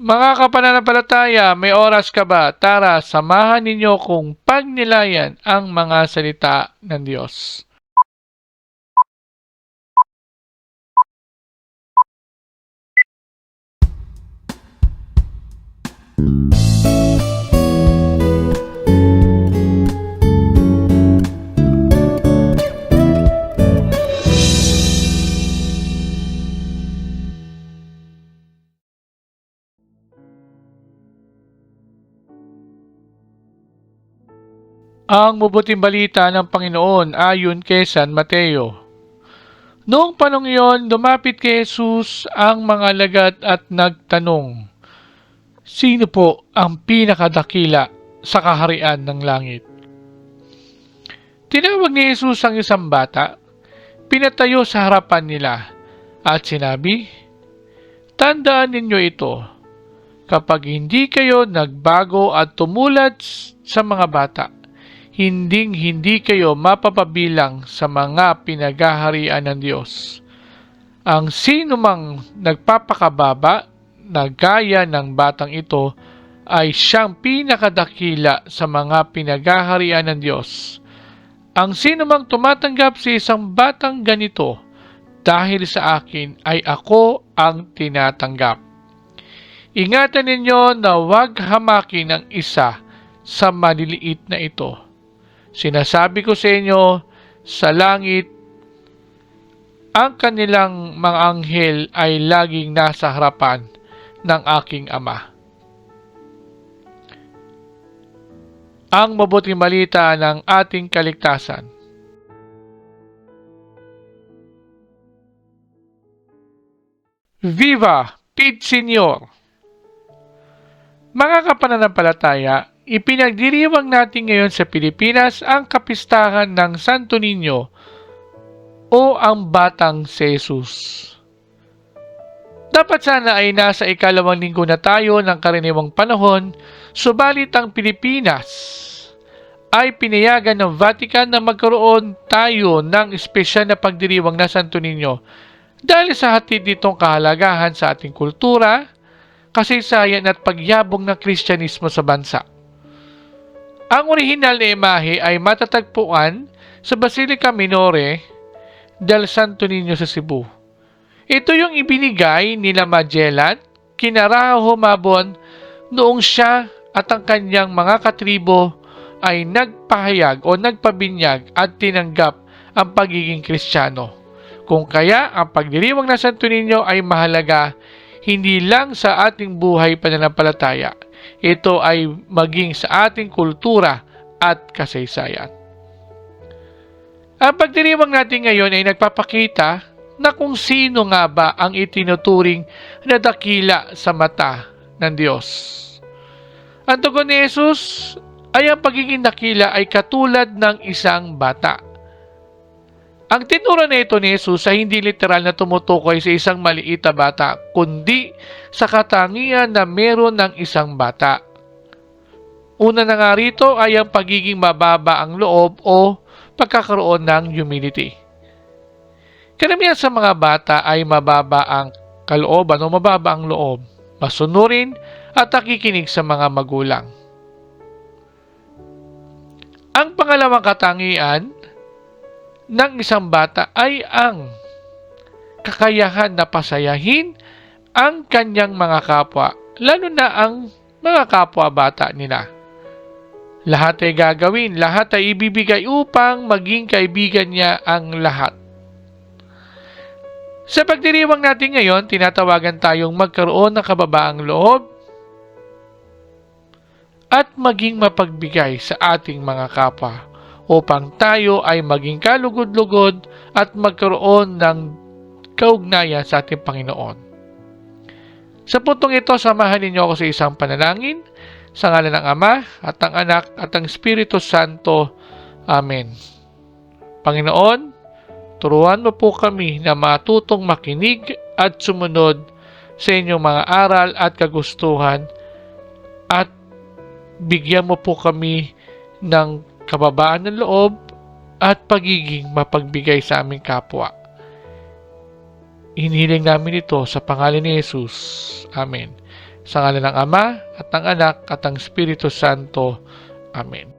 Mga kapananampalataya, may oras ka ba? Tara, samahan ninyo kong pagnilayan ang mga salita ng Diyos. Ang mabuting balita ng Panginoon ayon kay San Mateo. Noong panong iyon, lumapit kay Jesus ang mga alagad at nagtanong, "Sino po ang pinakadakila sa kaharian ng langit?" Tinawag ni Jesus ang isang bata, pinatayo sa harapan nila, at sinabi, "Tandaan ninyo ito, kapag hindi kayo nagbago at tumulad sa mga bata, hinding-hindi kayo mapapabilang sa mga pinaghaharian ng Diyos. Ang sino mang nagpapakababa na gaya ng batang ito ay siyang pinakadakila sa mga pinaghaharian ng Diyos. Ang sino mang tumatanggap sa isang batang ganito dahil sa akin ay ako ang tinatanggap." Ingatan ninyo na huwag hamakin ang isa sa maliliit na ito. Sinasabi ko sa inyo, sa langit, ang kanilang mga anghel ay laging nasa harapan ng aking Ama. Ang mabuting balita ng ating kaligtasan. Viva Pid Señor! Mga kapananampalataya, ipinagdiriwang natin ngayon sa Pilipinas ang kapistahan ng Santo Niño o ang Batang si Jesus. Dapat sana ay nasa ikalawang linggo na tayo ng karaniwang panahon, subalit ang Pilipinas ay pinayagan ng Vatican na magkaroon tayo ng espesyal na pagdiriwang na Santo Niño dahil sa hatid nitong kahalagahan sa ating kultura, kasaysayan at pagyabong ng Kristyanismo sa bansa. Ang orihinal na imahe ay matatagpuan sa Basilica Minore del Santo Niño sa Cebu. Ito yung ibinigay nila Magellan kina Raho Mabon noong siya at ang kanyang mga katribo ay nagpahayag o nagpabinyag at tinanggap ang pagiging Kristiyano. Kung kaya ang pagdiriwang ng Santo Niño ay mahalaga hindi lang sa ating buhay pananampalataya, ito ay maging sa ating kultura at kasaysayan. Ang pagdiriwang natin ngayon ay nagpapakita na kung sino nga ba ang itinuturing na dakila sa mata ng Diyos. Ang tugon ni Jesus ay ang pagiging dakila ay katulad ng isang bata. Ang tinuro na ito ni Jesus ay hindi literal na tumutukoy sa isang maliit na bata, kundi sa katangian na meron ng isang bata. Una na nga rito ay ang pagiging mababa ang loob o pagkakaroon ng humility. Karamihan sa mga bata ay mababa ang kalooban o mababa ang loob, masunurin at nakikinig sa mga magulang. Ang pangalawang katangian ng isang bata ay ang kakayahan na pasayahin ang kanyang mga kapwa, lalo na ang mga kapwa bata nila. Lahat ay gagawin, lahat ay ibibigay upang maging kaibigan niya ang lahat. Sa pagdiriwang natin ngayon, tinatawagan tayong magkaroon ng kababaang loob at maging mapagbigay sa ating mga kapwa, upang tayo ay maging kalugod-lugod at magkaroon ng kaugnayan sa ating Panginoon. Sa puntong ito, samahan ninyo ako sa isang panalangin sa ngalan ng Ama at ng Anak at ng Espiritu Santo. Amen. Panginoon, turuan mo po kami na matutong makinig at sumunod sa inyong mga aral at kagustuhan, at bigyan mo po kami ng kababaan ng loob at pagiging mapagbigay sa aming kapwa. Hinihiling namin ito sa pangalan ni Jesus. Amen. Sa ngalan ng Ama, at ng Anak, at ng Espiritu Santo. Amen.